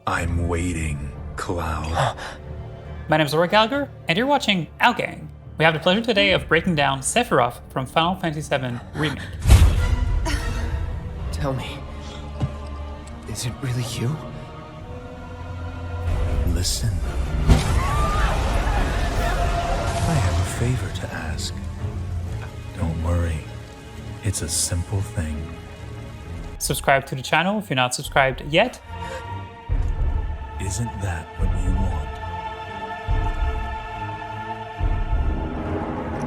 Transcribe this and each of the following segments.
I'm waiting, Cloud. My name is Roy Gallagher, and you're watching Outgang. We have the pleasure today of breaking down Sephiroth from Final Fantasy VII Remake. Tell me, is it really you? Listen. I have a favor to ask. Don't worry. It's a simple thing. Subscribe to the channel if you're not subscribed yet. Isn't that what you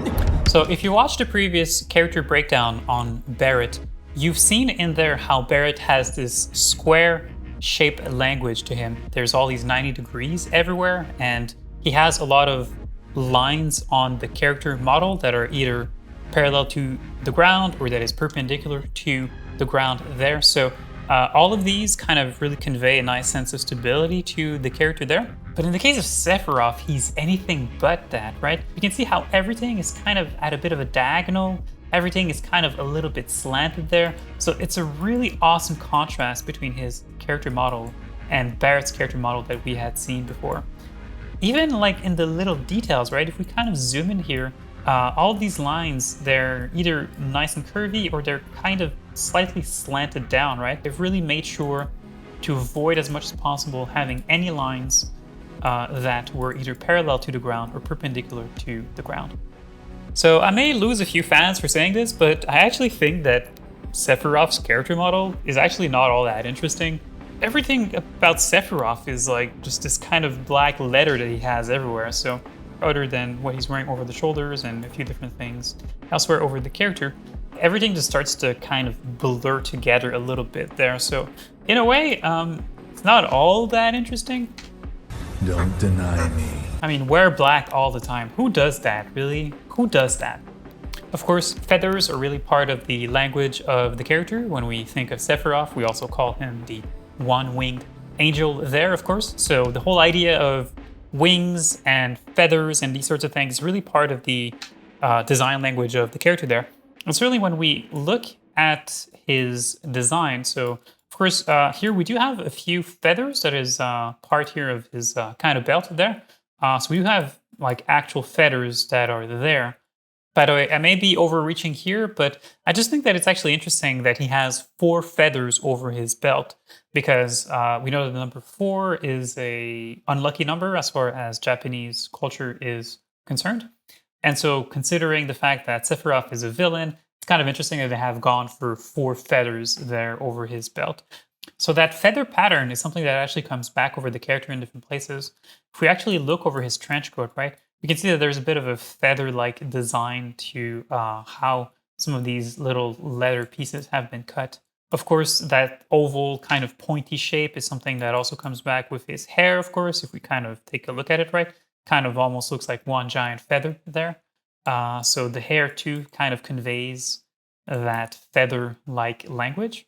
want? So if you watched the previous character breakdown on Barret, you've seen in there how Barret has this square-shaped language to him. There's all these 90 degrees everywhere, and he has a lot of lines on the character model that are either parallel to the ground or that is perpendicular to the ground there. So all of these kind of really convey a nice sense of stability to the character there. But in the case of Sephiroth, he's anything but that, right? You can see how everything is kind of at a bit of a diagonal. Everything is kind of a little bit slanted there. So it's a really awesome contrast between his character model and Barret's character model that we had seen before. Even like in the little details, right? If we kind of zoom in here, all of these lines, they're either nice and curvy or they're kind of slightly slanted down, right? They've really made sure to avoid as much as possible having any lines that were either parallel to the ground or perpendicular to the ground. So I may lose a few fans for saying this, but I actually think that Sephiroth's character model is actually not all that interesting. Everything about Sephiroth is like just this kind of black letter that he has everywhere. So other than what he's wearing over the shoulders and a few different things elsewhere over the character, everything just starts to kind of blur together a little bit there. So in a way, it's not all that interesting. Don't deny me. I mean, wear black all the time. Who does that, really? Who does that? Of course, feathers are really part of the language of the character. When we think of Sephiroth, we also call him the one-winged angel there, of course. So the whole idea of wings and feathers and these sorts of things is really part of the design language of the character there. And certainly when we look at his design, so of course here we do have a few feathers that is part here of his kind of belt there. So we do have like actual feathers that are there. By the way, I may be overreaching here, but I just think that it's actually interesting that he has 4 feathers over his belt, because we know that the number 4 is a unlucky number as far as Japanese culture is concerned. And so considering the fact that Sephiroth is a villain, it's kind of interesting that they have gone for 4 feathers there over his belt. So that feather pattern is something that actually comes back over the character in different places. If we actually look over his trench coat, right, we can see that there's a bit of a feather-like design to how some of these little leather pieces have been cut. Of course, that oval kind of pointy shape is something that also comes back with his hair, of course. If we kind of take a look at it, right, kind of almost looks like one giant feather there. So the hair, too, kind of conveys that feather-like language.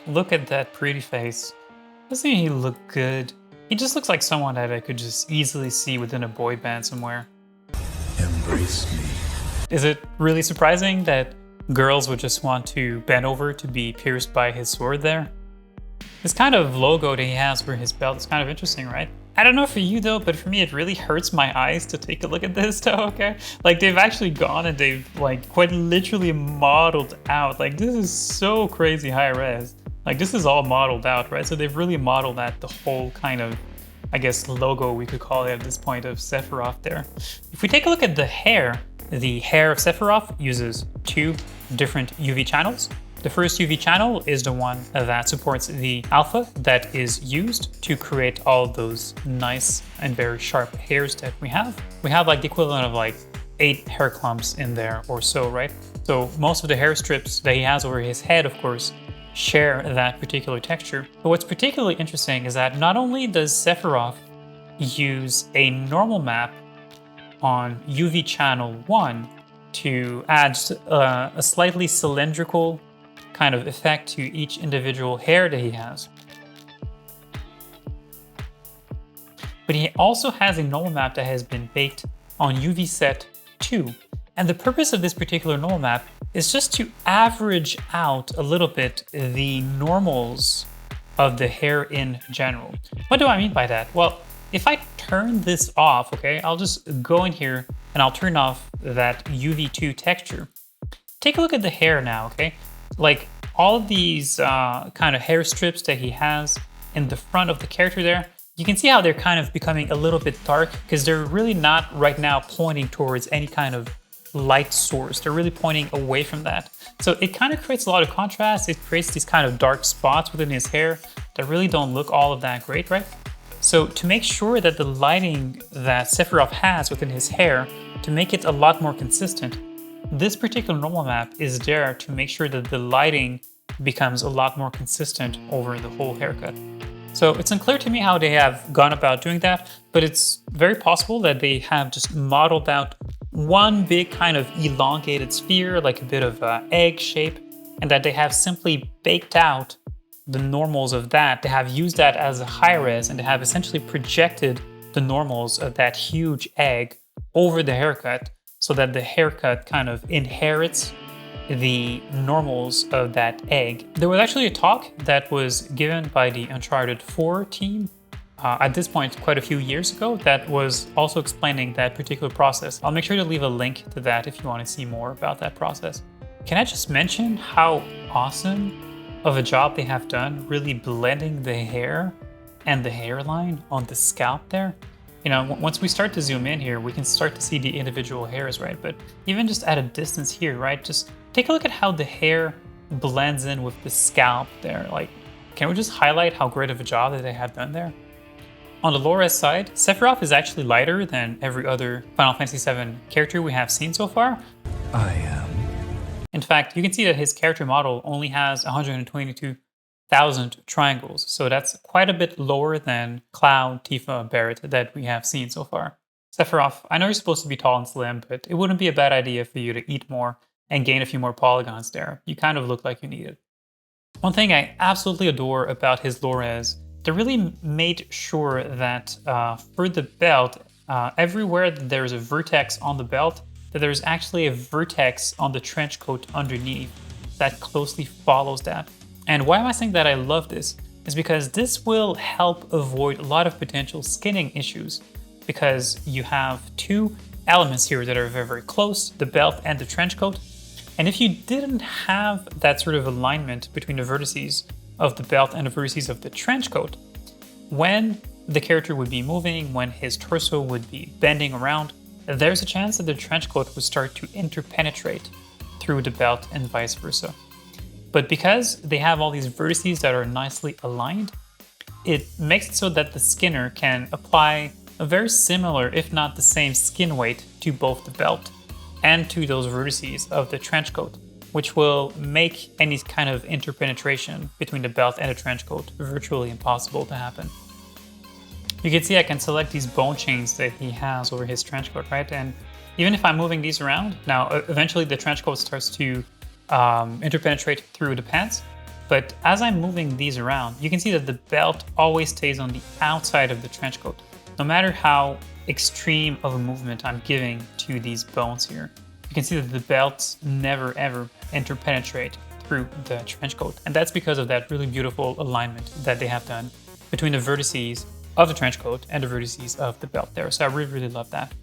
Look at that pretty face. Doesn't he look good? He just looks like someone that I could just easily see within a boy band somewhere. Embrace me. Is it really surprising that girls would just want to bend over to be pierced by his sword there? This kind of logo that he has for his belt is kind of interesting, right? I don't know for you though, but for me it really hurts my eyes to take a look at this though, okay? Like they've actually gone and they've like quite literally modeled out. Like this is so crazy high res. Like this is all modeled out, right? So they've really modeled out the whole kind of, I guess, logo we could call it at this point of Sephiroth there. If we take a look at the hair of Sephiroth uses 2 different UV channels. The first UV channel is the one that supports the alpha that is used to create all of those nice and very sharp hairs that we have. We have like the equivalent of like 8 hair clumps in there or so, right? So most of the hair strips that he has over his head, of course, share that particular texture. But what's particularly interesting is that not only does Sephiroth use a normal map on UV channel 1 to add a slightly cylindrical kind of effect to each individual hair that he has, but he also has a normal map that has been baked on UV set 2. And the purpose of this particular normal map is just to average out a little bit the normals of the hair in general. What do I mean by that? Well, if I turn this off, okay, I'll just go in here and I'll turn off that UV2 texture. Take a look at the hair now, okay? Like all of these kind of hair strips that he has in the front of the character there, you can see how they're kind of becoming a little bit dark because they're really not right now pointing towards any kind of light source. They're really pointing away from that. So it kind of creates a lot of contrast. It creates these kind of dark spots within his hair that really don't look all of that great, right? So to make sure that the lighting that Sephiroth has within his hair, to make it a lot more consistent, this particular normal map is there to make sure that the lighting becomes a lot more consistent over the whole haircut. So it's unclear to me how they have gone about doing that, but it's very possible that they have just modeled out one big kind of elongated sphere, like a bit of egg shape, and that they have simply baked out the normals of that. They have used that as a high res and they have essentially projected the normals of that huge egg over the haircut so that the haircut kind of inherits the normals of that egg. There was actually a talk that was given by the Uncharted 4 team at this point quite a few years ago that was also explaining that particular process. I'll make sure to leave a link to that if you want to see more about that process. Can I just mention how awesome of a job they have done really blending the hair and the hairline on the scalp there? You know, once we start to zoom in here, we can start to see the individual hairs, right? But even just at a distance here, right? Just take a look at how the hair blends in with the scalp there. Like, can we just highlight how great of a job that they have done there? On the low-res side, Sephiroth is actually lighter than every other Final Fantasy VII character we have seen so far. I am. In fact, you can see that his character model only has 122,000 triangles, so that's quite a bit lower than Cloud, Tifa, Barret that we have seen so far. Sephiroth, I know you're supposed to be tall and slim, but it wouldn't be a bad idea for you to eat more and gain a few more polygons there. You kind of look like you need it. One thing I absolutely adore about his low-res, they really made sure that for the belt, everywhere that there's a vertex on the belt, that there's actually a vertex on the trench coat underneath that closely follows that. And why am I saying that I love this? Is because this will help avoid a lot of potential skinning issues, because you have two elements here that are very, very close, the belt and the trench coat. And if you didn't have that sort of alignment between the vertices of the belt and the vertices of the trench coat, when the character would be moving, when his torso would be bending around, there's a chance that the trench coat would start to interpenetrate through the belt and vice versa. But because they have all these vertices that are nicely aligned, it makes it so that the skinner can apply a very similar, if not the same, skin weight to both the belt and to those vertices of the trench coat, which will make any kind of interpenetration between the belt and the trench coat virtually impossible to happen. You can see I can select these bone chains that he has over his trench coat, right? And even if I'm moving these around, now eventually the trench coat starts to interpenetrate through the pants. But as I'm moving these around, you can see that the belt always stays on the outside of the trench coat, no matter how extreme of a movement I'm giving to these bones here. You can see that the belts never ever interpenetrate through the trench coat. And that's because of that really beautiful alignment that they have done between the vertices of the trench coat and the vertices of the belt there. So I really, really love that.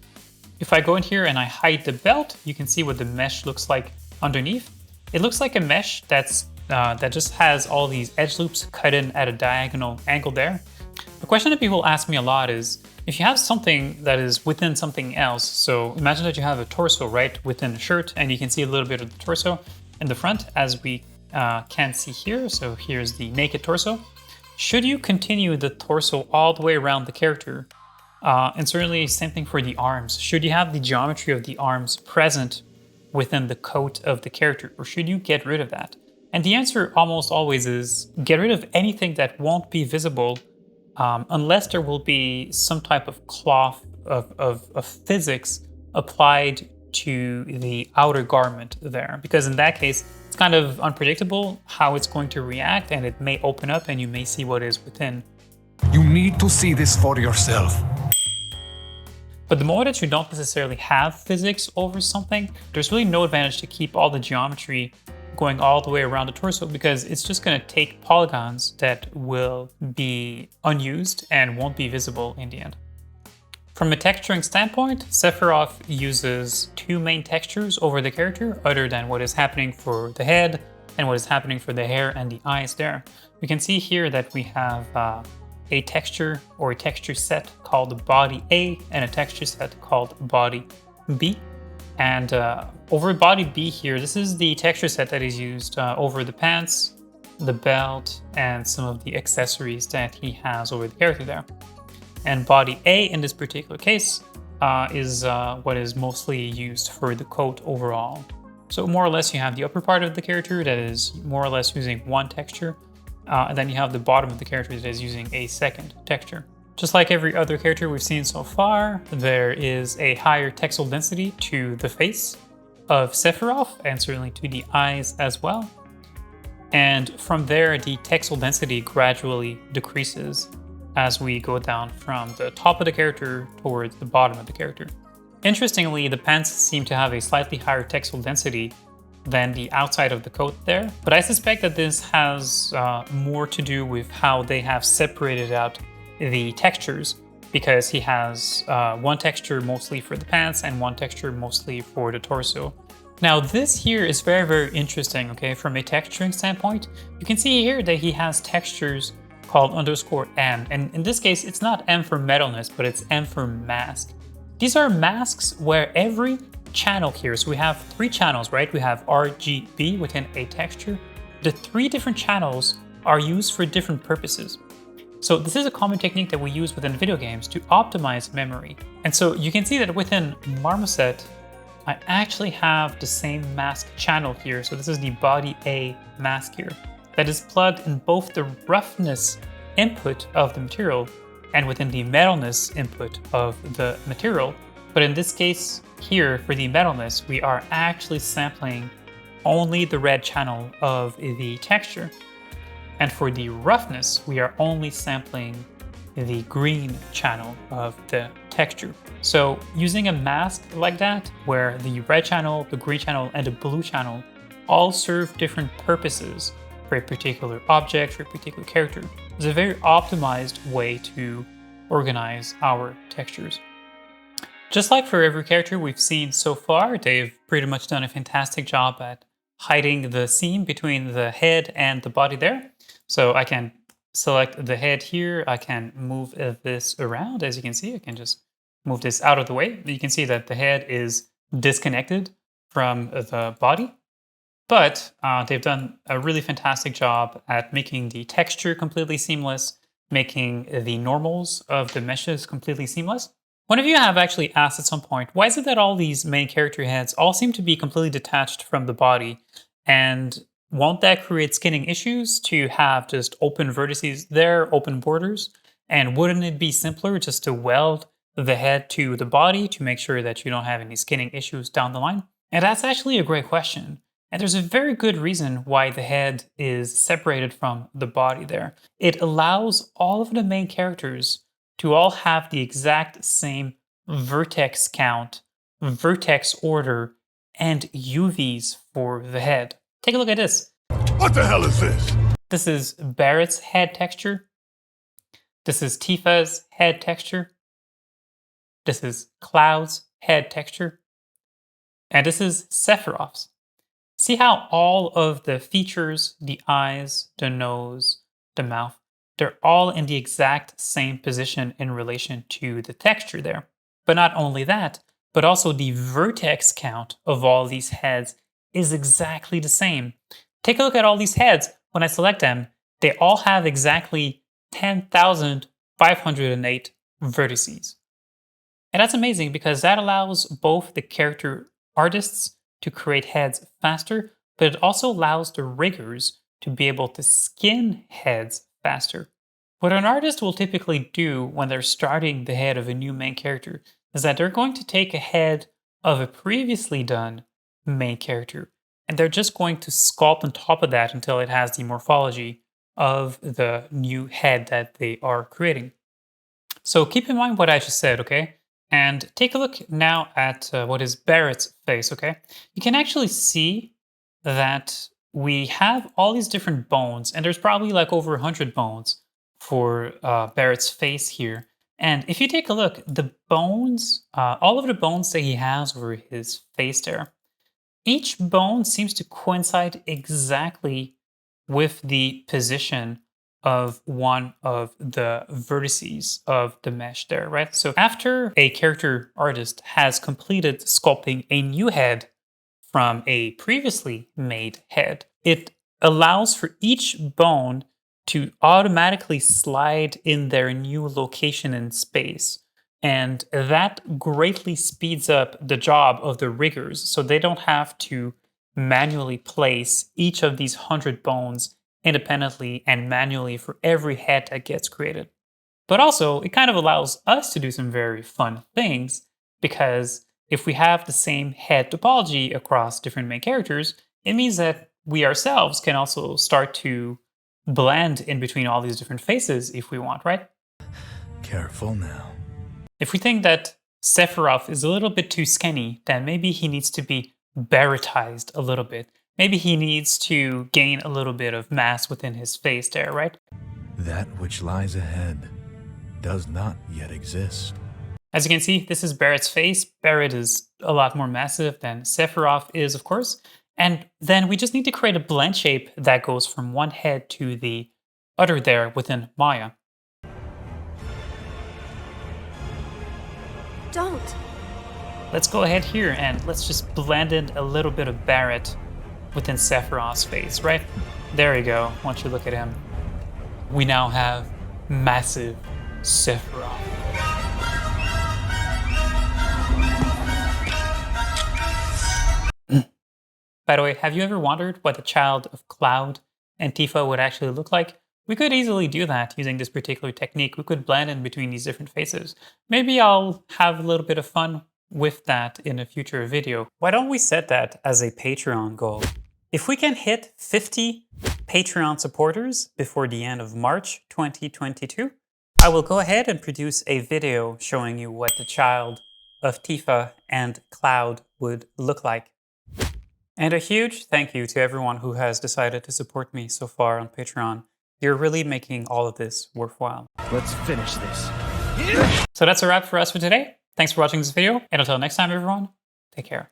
If I go in here and I hide the belt, you can see what the mesh looks like underneath. It looks like a mesh that just has all these edge loops cut in at a diagonal angle there. The question that people ask me a lot is, if you have something that is within something else, so imagine that you have a torso right within a shirt and you can see a little bit of the torso in the front as we can see here. So here's the naked torso. Should you continue the torso all the way around the character? And certainly same thing for the arms. Should you have the geometry of the arms present within the coat of the character, or should you get rid of that? And the answer almost always is get rid of anything that won't be visible unless there will be some type of cloth of physics applied to the outer garment there. Because in that case, it's kind of unpredictable how it's going to react, and it may open up and you may see what is within. You need to see this for yourself. But the more that you don't necessarily have physics over something, there's really no advantage to keep all the geometry going all the way around the torso because it's just going to take polygons that will be unused and won't be visible in the end. From a texturing standpoint, Sephiroth uses two main textures over the character other than what is happening for the head and what is happening for the hair and the eyes there. We can see here that we have a texture or a texture set called body A and a texture set called body B. And over body B here, this is the texture set that is used over the pants, the belt, and some of the accessories that he has over the character there. And body A in this particular case is what is mostly used for the coat overall. So more or less you have the upper part of the character that is more or less using one texture, and then you have the bottom of the character that is using a second texture. Just like every other character we've seen so far, there is a higher texel density to the face of Sephiroth and certainly to the eyes as well. And from there, the texel density gradually decreases as we go down from the top of the character towards the bottom of the character. Interestingly, the pants seem to have a slightly higher texel density than the outside of the coat there, but I suspect that this has more to do with how they have separated out the textures, because he has one texture mostly for the pants and one texture mostly for the torso. Now this here is very, very interesting, okay? From a texturing standpoint, you can see here that he has textures called _M, and in this case, it's not M for metalness, but it's M for mask. These are masks where every channel here, so we have three channels, right? We have RGB within a texture. The three different channels are used for different purposes. So this is a common technique that we use within video games to optimize memory. And so you can see that within Marmoset, I actually have the same mask channel here. So this is the body A mask here that is plugged in both the roughness input of the material and within the metalness input of the material. But in this case here, for the metalness, we are actually sampling only the red channel of the texture. And for the roughness, we are only sampling the green channel of the texture. So using a mask like that, where the red channel, the green channel, and the blue channel all serve different purposes for a particular object, for a particular character, is a very optimized way to organize our textures. Just like for every character we've seen so far, they've pretty much done a fantastic job at hiding the seam between the head and the body there. So I can select the head here, I can move this around. As you can see, I can just move this out of the way. You can see that the head is disconnected from the body, but they've done a really fantastic job at making the texture completely seamless, making the normals of the meshes completely seamless. One of you have actually asked at some point, why is it that all these main character heads all seem to be completely detached from the body? And won't that create skinning issues to have just open vertices there, open borders? And wouldn't it be simpler just to weld the head to the body to make sure that you don't have any skinning issues down the line? And that's actually a great question. And there's a very good reason why the head is separated from the body there. It allows all of the main characters to all have the exact same vertex count, vertex order, and UVs for the head. Take a look at this. What the hell is this? This is Barrett's head texture. This is Tifa's head texture. This is Cloud's head texture. And this is Sephiroth's. See how all of the features, the eyes, the nose, the mouth, they're all in the exact same position in relation to the texture there. But not only that, but also the vertex count of all these heads is exactly the same. Take a look at all these heads. When I select them, they all have exactly 10,508 vertices. And that's amazing because that allows both the character artists to create heads faster, but it also allows the riggers to be able to skin heads faster. What an artist will typically do when they're starting the head of a new main character is that they're going to take a head of a previously done main character, and they're just going to sculpt on top of that until it has the morphology of the new head that they are creating. So keep in mind what I just said, okay? And take a look now at what is Barrett's face, okay? You can actually see that we have all these different bones, and there's probably like over 100 bones for Barrett's face here. And if you take a look, the bones, all of the bones that he has over his face there, each bone seems to coincide exactly with the position of one of the vertices of the mesh there, right? So after a character artist has completed sculpting a new head from a previously made head, it allows for each bone to automatically slide in their new location in space. And that greatly speeds up the job of the riggers, so they don't have to manually place each of these 100 bones independently and manually for every head that gets created. But also, it kind of allows us to do some very fun things, because if we have the same head topology across different main characters, it means that we ourselves can also start to blend in between all these different faces if we want, right? Careful now. If we think that Sephiroth is a little bit too skinny, then maybe he needs to be Barrettized a little bit. Maybe he needs to gain a little bit of mass within his face there, right? That which lies ahead does not yet exist. As you can see, this is Barrett's face. Barrett is a lot more massive than Sephiroth is, of course. And then we just need to create a blend shape that goes from one head to the other there within Maya. Don't. Let's go ahead here and let's just blend in a little bit of Barrett within Sephiroth's face, right? There we go. Once you look at him, we now have massive Sephiroth. By the way, have you ever wondered what the child of Cloud and Tifa would actually look like? We could easily do that using this particular technique. We could blend in between these different faces. Maybe I'll have a little bit of fun with that in a future video. Why don't we set that as a Patreon goal? If we can hit 50 Patreon supporters before the end of March 2022, I will go ahead and produce a video showing you what the child of Tifa and Cloud would look like. And a huge thank you to everyone who has decided to support me so far on Patreon. You're really making all of this worthwhile. Let's finish this. So that's a wrap for us for today. Thanks for watching this video, and until next time, everyone, take care.